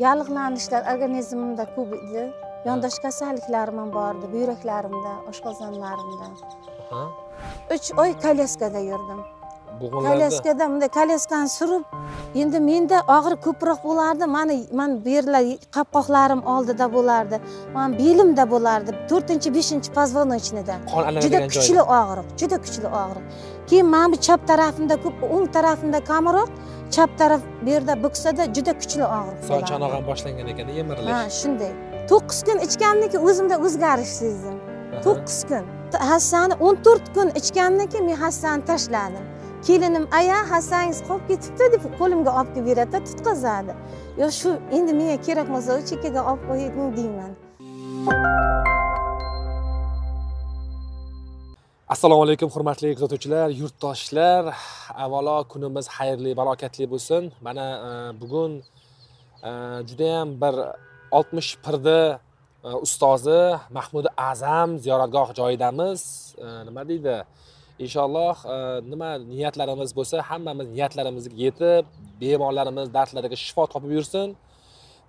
yallig'lanishlar organizmimda ko'p edi. Yondosh kasalliklarim ham bor edi, buyraklarimda, oshqozonlarimda. 3 oy kolyaskada yurdim. Kolyaskada bunday kolyaskan surib, endi menda og'ir ko'proq bo'lardi. Men bu yerlar qopqoqlarim oldida bo'lardi. Men belimda bo'lardi. 4-5 pozvonochnikda. Juda kuchli og'riq, juda kuchli og'riq. Keyin men bu chap tarafimda ko'p, o'ng tarafimda kamroq, chap taraf bu yerda bo'ksada juda kuchli og'riq. Son chanog'am boshlangan ekan, yemirilish. Ha, shunday. 9 kun ichgandan keyin o'zimda o'zgarish sezdim. 9 kun. Hassani 14 kun ichgandan keyin men hassani tashladim. Kelinim aya hassangiz qolib ketibdi deb qo'limga olib kelib beradi, tutqazadi. Yo shu endi menga kerak bo'lsa chekkaga olib qo'ying deyman. Assalomu alaykum hurmatli kuzatuvchilar, yurtdoshlar. Avvalo kunimiz xayrli, barokatli bo'lsin. Mana bugun juda ham bir 60 pirda ustozi Mahmud A'zam ziyoratgoh joyidamiz. Nima deydi? Inshaalloh nima niyatlarimiz bo'lsa, hammamiz niyatlarimizga yetib, bemorlarimiz dardlariga shifo topib yursin.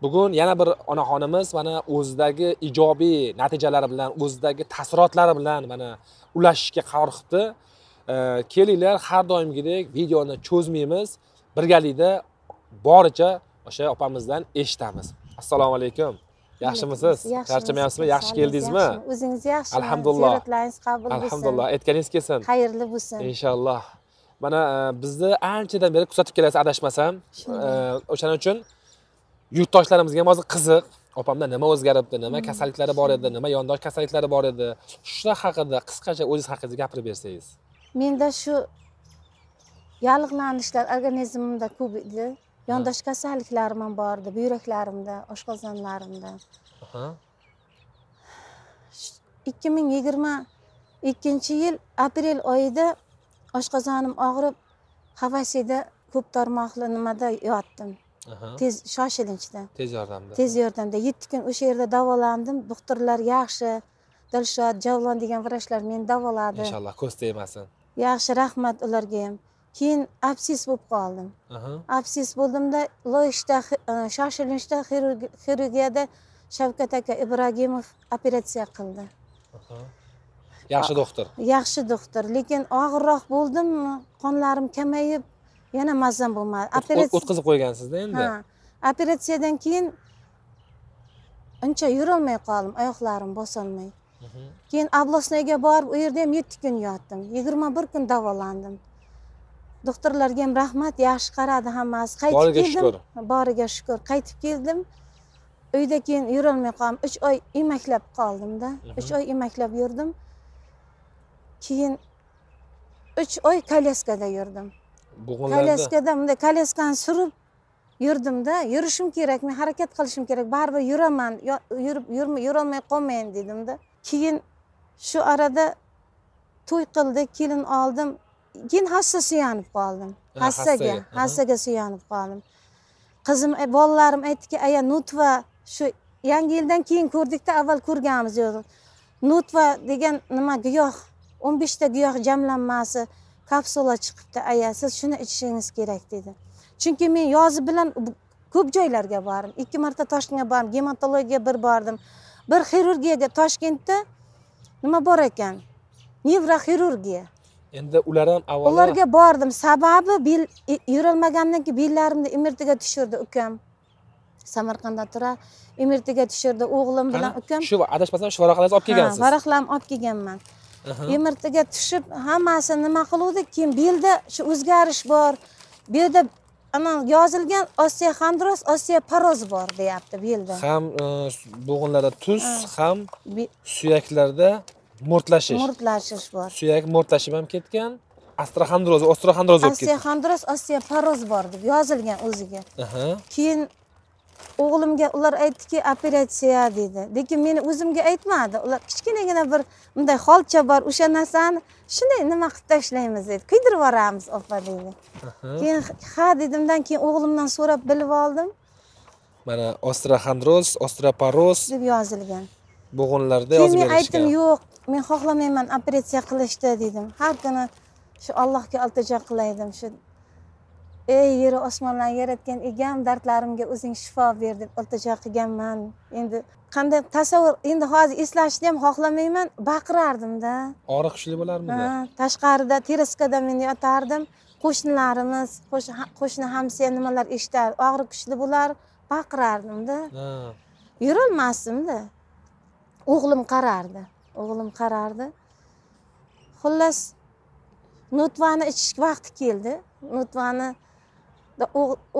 Bugun yana bir onaxonimiz mana o'zidagi ijobiy natijalari bilan, o'zidagi taassurotlari bilan mana ulashishga qaror qilibdi. Kelinglar, har doimgidek videoni cho'zmaymiz. Birgalikda boricha o'sha opamizdan eshitamiz. Assalomu alaykum. Yaxshimisiz? Charchamayapsizmi? Yaxshi keldingizmi? O'zingiz yaxshimi? Alhamdulillah. Ziyoratlaringiz qabul bo'lsin. Alhamdulillah. Aytganingiz kelsin. Xayrli bo'lsin. Inshaalloh. Mana bizni anchadan beri kuzatib kelasiz, adashmasam. O'shaning uchun yurtdoshlarimizga ham hozir qiziq. Opamda nima o'zgaribdi, nima kasalliklari bor edi, nima yondosh kasalliklari bor edi. Shular haqida qisqacha o'zingiz haqingizda gapirib bersangiz. Menda shu yallig'lanishlar organizmimda ko'p edi. Yondosh kasalliklarim ham bor edi, buyraklarimda, oshqozonlarimda. 2022-yil aprel oyida oshqozonim og'rib, havasida ko'p tarmoqli nimada yotdim. Tez shoshilinchda. Tez yordamda 7 kun o'sha yerda davolandim. Doktorlar yaxshi, Dilshod, Javlon degan vrachlar meni davoladi. Inshaalloh ko'z tegmasin. Yaxshi, rahmat ularga ham. Keyin absis bo'lib qoldim. Absis bo'ldimda, loyishda shoshilinchda xirurgiyada Shavkat aka Ibragimov operatsiya qildi. Yaxshi doktor. Yaxshi doktor, lekin og'irroq bo'ldim, qonlarim kamayib, yana mazam bo'lmadi. O'tkazib qo'ygansizda endi. Ha. Operatsiyadan keyin uncha yurolmay qoldim, oyoqlarim bosolmay. Keyin Ablosnoyga borib, u yerda ham 7 kun yotdim. 21 kun davolandim. Doktorlarga ham rahmat, yaxshi qaradi hammasi. Qaytib keldim. Boriga shukr. Qaytib keldim. Uyda keyin yurolmay qoldim. 3 oy emaklab qoldim-da. 3 oy emaklab yurdim. Keyin 3 oy kolyaskada yurdim. Kolyaskada bunday kolyaskan surib yurdim-da. Yurishim kerak, men harakat qilishim kerak. Baribir yuraman, yurolmay qolmayin dedim-da. Keyin shu arada to'y qildi, kelin oldim. Keyin hassa suyanib qoldim. Hassaga suyanib qoldim. Qizim, bolalarim aytdiki, "Aya, nutva shu yangi yildan keyin ko'rdik-da, avval ko'rganimiz yo'q. Nutva degan nima giyoh, 15 ta giyoh jamlanmasi kapsula chiqibdi, aya, siz shuni ichishingiz kerak" dedi. Chunki men yozi bilan ko'p joylarga bordim. 2 marta Toshkentga bordim, gematologiyaga bir bordim. Bir xirurgiyaga Toshkentda nima bor ekan? Nevroxirurgiya. Endi ular ham avvalo ularga bordim. Sababi yurolmagandan keyin bellarimni MRTga tushirdi ukam. Samarqandda turar. MRTga tushirdi o'g'lim bilan ukam. Shu adashmasam shu varaqalarni olib kelgansiz. Ha, varaqlarni olib kelganman. MRTga tushib, hammasi nima qiluvdi? Keyin belda shu o'zgarish bor. Bu yerda ana yozilgan osteoxondroz, osteoporoz bor deyapti belda. Ham bo'g'inlarda tuz, ham suyaklarda mo'rtlashish bor. Suyak mo'rtlashib ham ketgan. Osteoxondroz bo'lib ketgan. Osteoxondroz, osteoporoz bor deb yozilgan o'ziga. Keyin o'g'limga ular aytdiki, operatsiya dedi. Lekin meni o'zimga aytmadi. Ular kichkinagina bir bunday holcha bor, o'sha narsani shunday nima qilib tashlaymiz dedi. Kuydirib yuboramiz opa dedi. Keyin ha dedimdan keyin o'g'limdan so'rab bilib oldim. Mana osteoxondroz, osteoporoz deb yozilgan. Bo'g'inlarda yozib berishgan. Men aytdim, yo'q, men xohlamayman operatsiya qilishni dedim. Har kuni shu Allohga iltijo qilaydim. Shu ey yeri osmonlarni yaratgan egam, dardlarimga o'zing shifo ber deb iltijo qilganman. Endi qanday tasavvur, endi hozir eslashni ham xohlamayman, baqirardim-da. Og'riq kuchli bo'larmidi? Tashqarida teraskada men yotardim. Qo'shnilarimiz, qo'shni hamsiya nimalar eshitar, og'riq kuchli bo'lar, baqirardim-da. Yurolmasdim-da. O'g'lim qarardi. Xullas, nutvani ichish vaqti keldi. Nutvani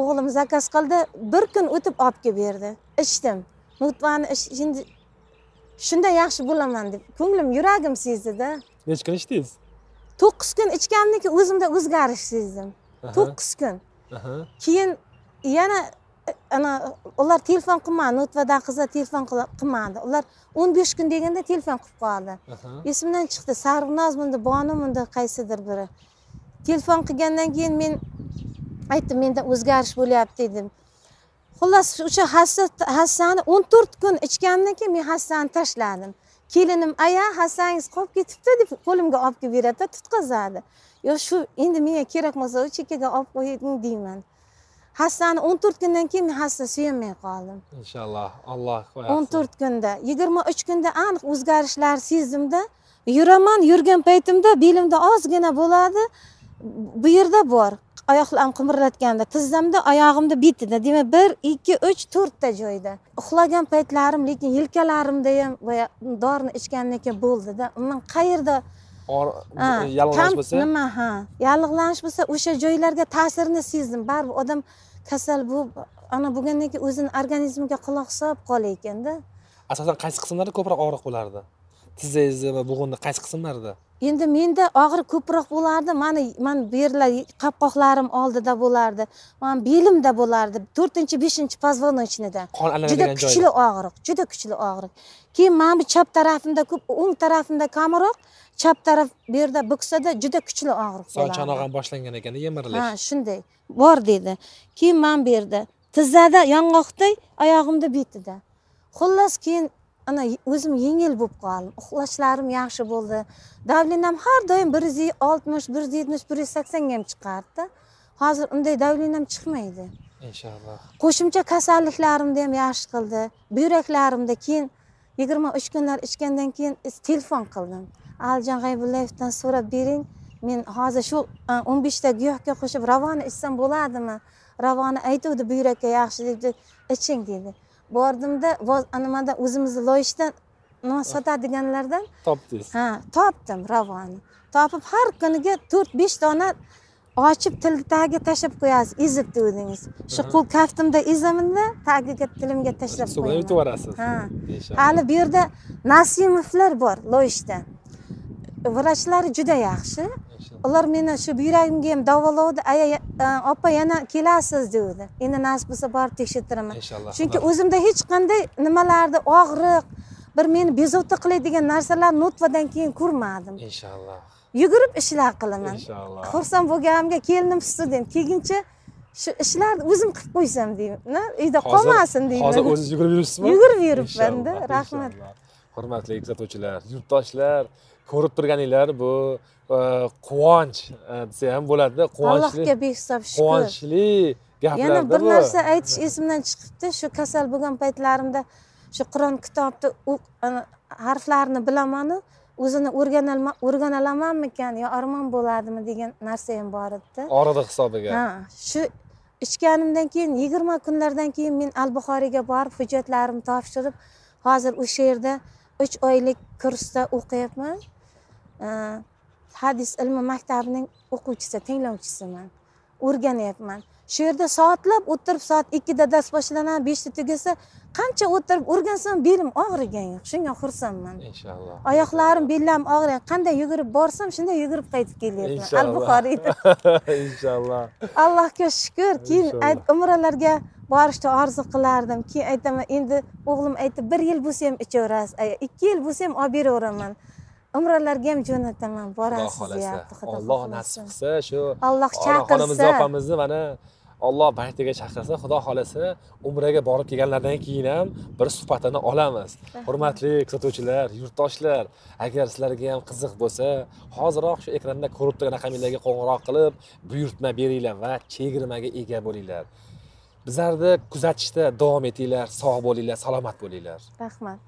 o'g'lim zakaz qildi, bir kun o'tib olib kelib berdi. Ichdim. Nutvani endi shunda yaxshi bo'laman deb ko'nglim, yuragim sezdi-da. Necha kun ichdingiz? 9 kun ichgandan keyin o'zimda o'zgarish sezdim. 9 kun. Keyin yana ular telefon qilmadi, Nutvadan qizlar telefon qilmadi. Ular 15 kun deganda telefon qilib qoldi. Esimdan chiqdi, Sarvnozmindi, Bonimindi, qaysidir biri. Telefon qilgandan keyin men aytdim, menda o'zgarish bo'lyapti dedim. Xullas, o'sha hassani 14 kun ichgandan keyin men hassani tashladim. Kelinim, "Aya, hassangiz qolib ketibdi" deb qo'limga olib kelib beradi, tutqazadi. Yo shu endi menga kerak bo'lsa, chekkaga olib qo'ying deyman. Hassani 14 kundan keyin men hassa suyamay qoldim. Inshaalloh, Alloh qo'yarsin. 14 kunda, 23 kunda aniq o'zgarishlar sezdimda. Yurgan paytimda belimda ozgina bo'ladi. Bu yerda bor. Oyoqlarim qimirlatganda, tizzamda, oyog'imda bitida, demak 1, 2, 3, 4 ta joyda. Uxlagan paytlarim, lekin yelkalarimda ham dorini ichgandan keyin bo'ldi-da. Umuman qayerda yallig'lanish bo'lsa, yallig'lanish bo'lsa, o'sha joylarga ta'sirini sezdim. Baribir odam kasal bo'lgandan keyin o'zini organizmiga quloq solib qolar ekanda. Asosan qaysi qismlarda ko'proq og'riq bo'lardi? Tizzangiz va bo'g'inda qaysi qismlarda? Endi menda og'riq ko'proq bo'lardi. Men bu yerlar qopqoqlarim oldida bo'lardi. Men belimda bo'lardi. 4-5 pozvonochnikda. Juda kuchli og'riq. Keyin men bu chap tarafimda ko'p, o'ng tarafimda kamroq, chap taraf bu yerda buksada juda kuchli og'riq bo'lardi. Son chanoq ham boshlangan ekan, yemirilish. Shunday. Bor dedi. Keyin men bu yerda tizzada yong'oqda, oyog'imda bitida. Xullas keyin o'zim yengil bo'lib qoldim. Uxlashlarim yaxshi bo'ldi. Davlenam har doim 160, 170, 180 ga ham chiqardi. Hozir unday davlenam chiqmaydi. Inshaalloh. Qo'shimcha kasalliklarimni ham yaxshi qildi. Buyraklarimda keyin 23 kunlar ichgandan keyin telefon qildim. Alijon G'aybullayevdan so'rab bering. Men hozir shu 15 ta giyohga qo'shib ravoni ichsam bo'ladimi? Ravoni aytuvdi, buyrakka yaxshi deb iching dedi. Bordimda nimada o'zimizni loyishdan nima sotadiganlardan topdingiz. Topdim ravoni. Topib har kuniga 4-5 dona ochib tilni tagiga tashlab qo'yasiz, ezib o'zingiz. Shu qo'l kaftimda ezaminda, tagiga tilimga tashlab qo'yaman. Suvni yutib olasiz. Hali bu yerda Nasimovlar bor loyishda. Vrachlari juda yaxshi. Ular meni shu buyragimga ham davolovdi. Opa yana kelasiz dedi. Endi nasib bo'lsa borib tekshirtiraman. Chunki o'zimda hech qanday nimalarda og'riq, bir meni bezovta qiladigan narsalar Nutvadan keyin ko'rmadim. Inshaalloh. Yugurib ishlar qilaman. Inshaalloh. Xursand bo'lganimga kelinim student, kelguncha shu ishlarni o'zim qilib qo'ysam deyman. Uyda qolmasin deyman. Hozir o'zingiz yugurib yuribsizmi? Yugurib yuribman-da. Rahmat. Hurmatli kuzatuvchilar, yurtdoshlar, ko'rib turganinglar bu quvonch desa ham bo'ladi, quvonchli. Allohga behisob shukr. Quvonchli gaplar. Yana bir narsa aytish esimdan chiqibdi. Shu kasal bo'lgan paytlarimda shu Qur'on kitobni harflarini bilaman-u, o'zini o'rganalamanmikan yo armon bo'ladimi degan narsa ham bor edi. Og'riq hisobiga. Shu ichganimdan keyin 20 kunlardan keyin men Al-Buxoriyga borib hujjatlarimni topshirib, hozir o'sha yerda 3 oylik kursda o'qiyapman. Hadis ilmi maktabining o'quvchisi, tinglovchisiman. O'rganyapman. Shu yerda soatlab o'tirib, soat 2 da dars boshlanadi, 5 da tugasa, qancha o'tirib o'rgansam belim og'rigan yo'q. Shunga xursandman. Inshaalloh. Oyoqlarim, bellarim og'riyapti. Qanday yugurib borsam, shunday yugurib qaytib kelyapman. Al-Buxoriyda. Inshaalloh. Allohga shukr. Keyin umralarga borishni orzu qilardim. Keyin aytaman, endi o'g'lim aytdi, 1 yil bo'lsa ham ichaverasiz, 2 yil bo'lsa ham olib beraveraman. Umralarga ham jo'nataman, borasiz deyapti. Alloh nasib qilsa, shu Alloh chaqirsa, xonamiz opamizni mana Alloh baytiga chaqirsa, Xudo xolasa, umraga borib kelganlardan keyin ham bir suhbatini olamiz. Hurmatli kuzatuvchilar, yurtdoshlar, agar sizlarga ham qiziq bo'lsa, hoziroq shu ekranda ko'rib turgan raqamlarga qo'ng'iroq qilib, buyurtma beringlar va chegirmaga ega bo'linglar. Bizlarni kuzatishda davom etinglar, sog' bo'linglar, salomat bo'linglar. Rahmat.